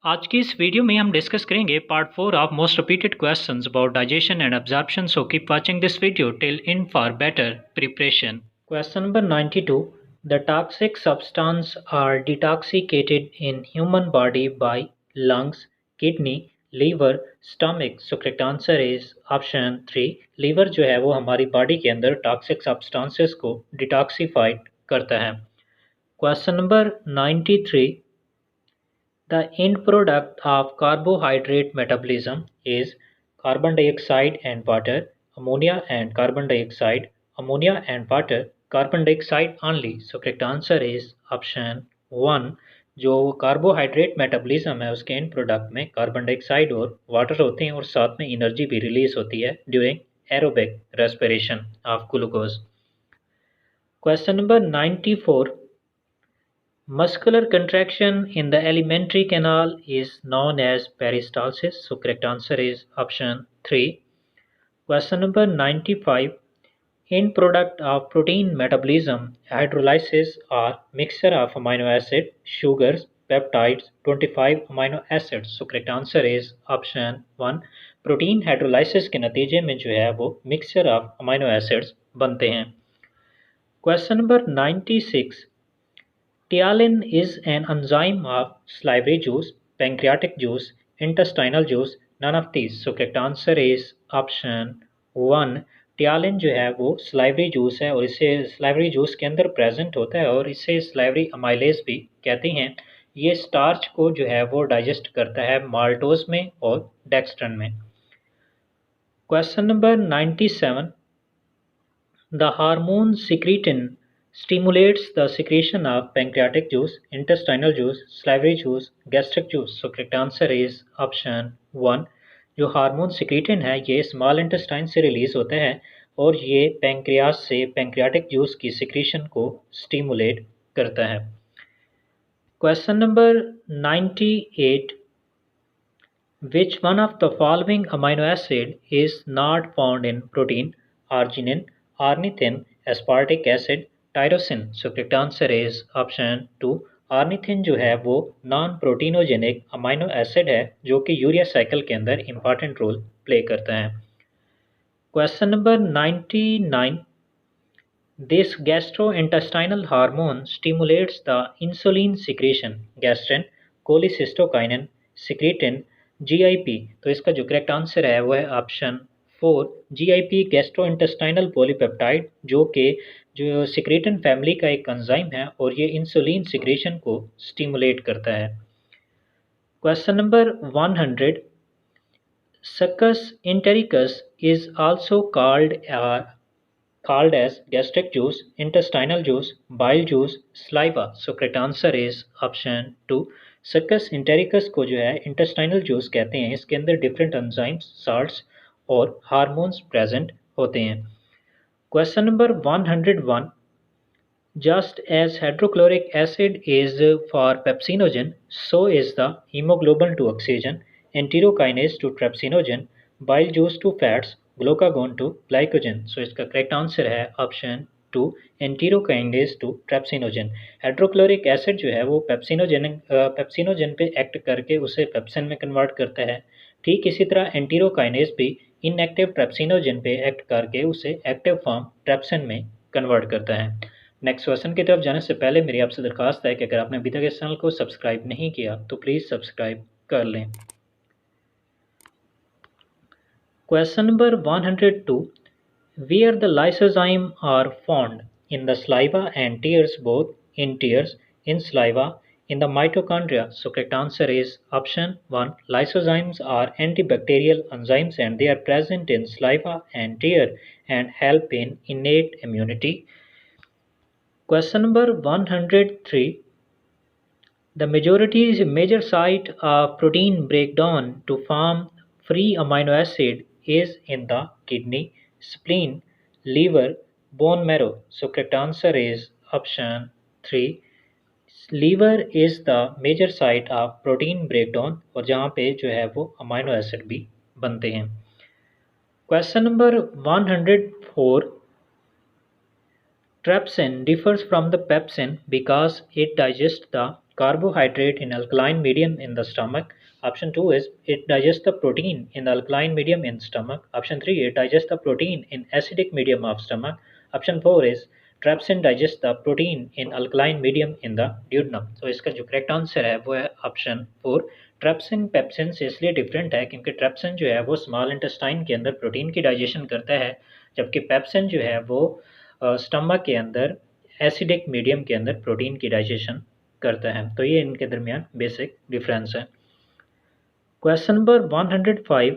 आज की इस वीडियो में हम डिस्कस करेंगे part 4 of most repeated questions about digestion and absorption, so keep watching this video till end for better preparation. Question number 92, the toxic substance are detoxicated in human body by lungs, kidney, liver, stomach. So correct answer is option 3। Liver जो है वो हमारी body के अंदर toxic substances को detoxified करता है। Question number 93, the end product of carbohydrate metabolism is carbon dioxide and water, ammonia and carbon dioxide, ammonia and water, carbon dioxide only. So correct answer is option 1। जो carbohydrate metabolism है उसके and product में carbon dioxide और water होते हैं और साथ में एनर्जी भी रिलीज होती है during aerobic respiration of glucose. Question number 94, muscular contraction in the alimentary canal is known as peristalsis. So correct answer is option 3। Question number 95, end product of protein metabolism hydrolysis are mixture of amino acid, sugars, peptides, 25 amino acids। So correct answer is option 1। Protein hydrolysis के नतीजे में जो है वो mixture of amino acids बनते हैं। Question number 96, Tialin is an enzyme of salivary juice, pancreatic juice, intestinal juice, none of these. So correct answer is option 1। टियालिन जो है वो सलाइवरी जूस है और इसे सलाइवरी जूस के अंदर प्रेजेंट होता है और इसे सलाइवरी अमाइलेज भी कहते हैं। ये स्टार्च को जो है वो डाइजेस्ट करता है माल्टोज में और डेक्स्ट्रन में। Question number 97, the hormone secretin stimulates the secretion of pancreatic juice, intestinal juice, salivary juice, gastric juice। So correct answer is option 1। जो हार्मोन सिक्रीटिन है ये स्मॉल इंटेस्टाइन से रिलीज होता है और ये पैंक्रियास से पैंक्रियाटिक जूस की सिक्रीशन को स्टिमुलेट करता है। Question number 98, which one of the following amino acid is not found in protein? Arginine, ornithine, aspartic acid, tyrosin। So correct answer is option 2। Ornithine जो है वो नॉन प्रोटीनोजेनिक अमीनो एसिड है जो कि urea cycle के अंदर important role play करता है। Question number 99, this gastrointestinal hormone stimulates the insulin secretion, gastrin, cholecystokinin, secretin, GIP। तो इसका जो करेक्ट आंसर है वो है ऑप्शन 4। GIP गैस्ट्रोइंटेस्टाइनल पॉलीपेप्टाइड जो कि जो सिक्रेटिन फैमिली का एक एंजाइम है और ये इंसुलिन सिक्रेशन को स्टिमुलेट करता है। Question number 100, Succus entericus is also called as gastric juice, intestinal juice, bile juice, saliva। So correct answer is option 2। Succus entericus को जो है इंटेस्टाइनल जूस कहते हैं। इसके अंदर डिफरेंट एंजाइम्स, साल्ट्स और हार्मोन्स प्रेजेंट होते हैं। Question number 101, just as hydrochloric acid is for pepsinogen, so is the hemoglobin to oxygen, enterokinase to trypsinogen, bile juice to fats, glucagon to glycogen। So इसका correct answer है option 2, enterokinase to trypsinogen. Hydrochloric acid जो है वो pepsinogen पे act करके उसे pepsin में convert करता है। ठीक इसी तरह एंटीरोकाइनेज भी इनएक्टिव ट्रेप्सिनोजन पे एक्ट करके उसे एक्टिव फॉर्म ट्रेप्सिन में कन्वर्ट करता है। नेक्स्ट क्वेश्चन की तरफ जाने से पहले मेरी आपसे दरखास्त है कि अगर आपने अभी तक इस चैनल को सब्सक्राइब नहीं किया तो प्लीज़ सब्सक्राइब कर लें। Question number 102, where the lysozyme are found in the saliva and tears, both in tears, in saliva, in the mitochondria। So correct answer is option 1। Lysozymes are antibacterial enzymes and they are present in saliva and tear and help in innate immunity। Question number 103, the major site of protein breakdown to form free amino acid is in the kidney, spleen, liver, bone marrow। So correct answer is option 3। Liver is the major site of protein breakdown और जहाँ पे जो है वो amino acid भी बनते हैं। Question number 104, trypsin differs from the pepsin because it digests the carbohydrate in alkaline medium in the stomach. Option 2 is it digests the protein in the alkaline medium in stomach. Option 3, it digests the protein in acidic medium of stomach. Option 4 is trypsin digests the protein in alkaline medium in the duodenum. तो इसका जो correct answer है वो है option 4। ट्रेप्सिन pepsin से इसलिए different है क्योंकि ट्रेप्सिन जो है वो स्मॉल इंटेस्टाइन के अंदर प्रोटीन की डाइजेशन करता है, जबकि पेप्सिन जो है वो स्टमक के अंदर एसिडिक मीडियम के अंदर प्रोटीन की डाइजेशन करता है। तो ये इनके दरमियान बेसिक डिफरेंस है। Question number 105,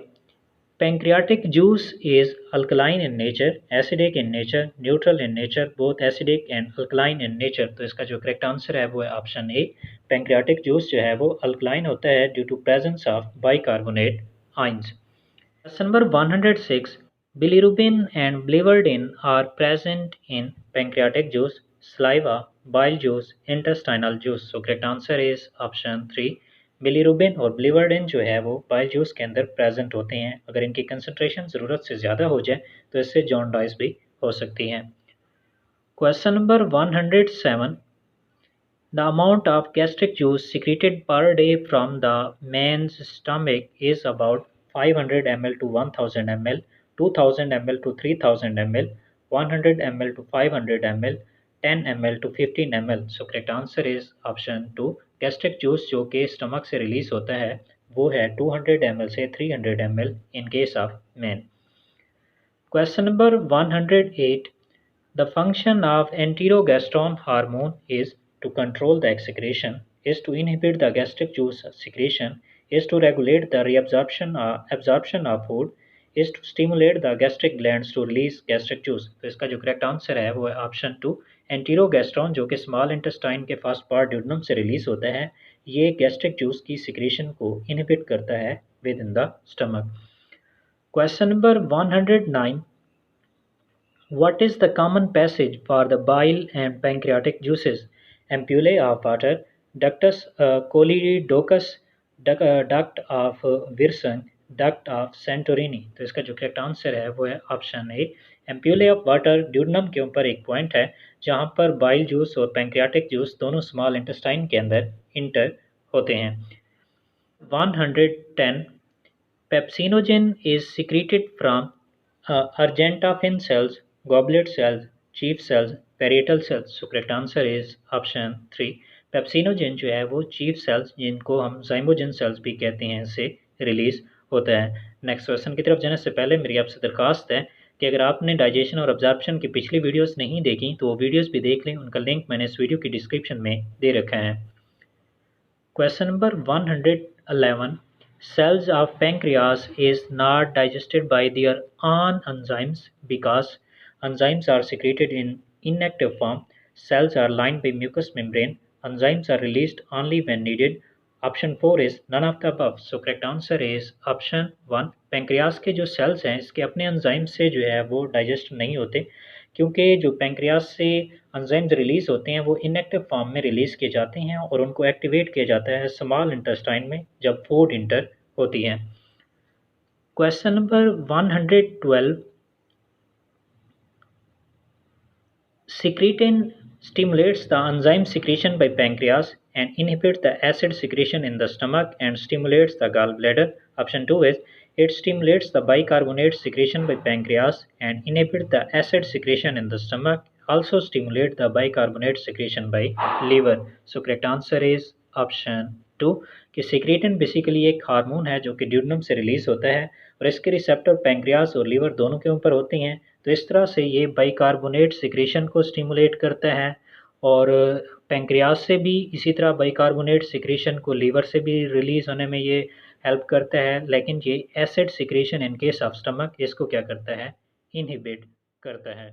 pancreatic juice is alkaline in nature, acidic in nature, neutral in nature, both acidic and alkaline in nature। तो इसका जो करेक्ट आंसर है वो है ऑप्शन ए। पैंक्रियाटिक जूस जो है वो अल्कलाइन होता है due to presence of bicarbonate ions. Question number 106, bilirubin and biliverdin are present in pancreatic juice, saliva, bile juice, intestinal juice। So correct answer is option 3। Bilirubin और बिलिवर्डिन जो है वो bile juice के अंदर प्रेजेंट होते हैं। अगर इनकी कंसंट्रेशन ज़रूरत से ज़्यादा हो जाए तो इससे जॉन्डाइस भी हो सकती है। Question number 107, the amount of gastric juice secreted per day from the man's stomach is about 500 ml to 1000 ml, 2000 ml to 3000 ml, 100 ml to 500 ml, 10 ml to 15 ml। So correct answer is option 2। Gastric juice जो कि stomach से release होता है वो है 200 ml से 300 ml in case of man. Question number 108, the function of enterogastrone hormone is to control the excretion, is to inhibit the gastric juice secretion, is to regulate the absorption of food, is to stimulate the gastric glands to release gastric juice। तो इसका जो correct answer है वो है option 2। एंटीरोगैस्ट्रॉन जो कि small intestine के first part duodenum से रिलीज होता है, ये गैस्ट्रिक जूस की सिक्रेशन को इनहिबिट करता है with in the stomach. Question number 109, what is the common passage for the bile and pancreatic juices? Ampullae of water, ductus choledochus, duct of Wirsung, duct of Santorini। तो इसका जो correct answer है वो है option A. Ampulla of Vater duodenum के ऊपर एक point है जहाँ पर बाइल जूस और पैंक्रियाटिक जूस दोनों स्मॉल इंटेस्टाइन के अंदर इंटर होते हैं। 110, pepsinogen is secreted from argentophin cells, goblet cells, chief cells, parietal cells। So correct answer is option 3। Pepsinogen जो है वो चीफ सेल्स जिनको हम जाइमोजेन सेल्स भी कहते हैं से रिलीज होता है। नेक्स्ट क्वेश्चन की तरफ जाने से पहले मेरी आपसे दरखास्त है कि अगर आपने डाइजेशन और अब्जॉर्प्शन की पिछली वीडियोस नहीं देखी तो वो वीडियोस भी देख लें, उनका लिंक मैंने इस वीडियो की डिस्क्रिप्शन में दे रखा है। Question number 111, cells of pancreas is not digested by their own enzymes because enzymes are secreted in inactive form. Cells are lined by mucous membrane. Enzymes are released only when needed. Option 4 is none of the above। So correct answer is option 1। Pancreas के जो sales हैं इसके अपने enzyme से जो है वो digest नहीं होते, क्योंकि जो पैंक्रियाज से एंजाइम्स रिलीज होते हैं वो इनएक्टिव फॉर्म में रिलीज किए जाते हैं और उनको एक्टिवेट किया जाता है स्मॉल इंटेस्टाइन में जब फूड इंटर होती है। Question number 112, secretin stimulates the enzyme secretion by pancreas and inhibits the acid secretion in the stomach and stimulates the gallbladder। Option 2 is it stimulates the bicarbonate secretion by pancreas and inhibits the acid secretion in the stomach, also stimulate the bicarbonate secretion by liver। So correct answer is option 2 कि secretin basically एक hormone है जो कि duodenum से release होता है और इसके रिसेप्टर पैंक्रियाज और लीवर दोनों के ऊपर होते हैं। तो इस तरह से ये बाइकार्बोनेट सिक्रेशन को स्टिमुलेट करता है और पैंक्रियाज से भी इसी तरह बाइकार्बोनेट सिक्रेशन को लीवर से भी रिलीज़ होने में ये हेल्प करता है, लेकिन ये acid secretion in case of stomach इसको क्या करता है, इनहिबिट करता है।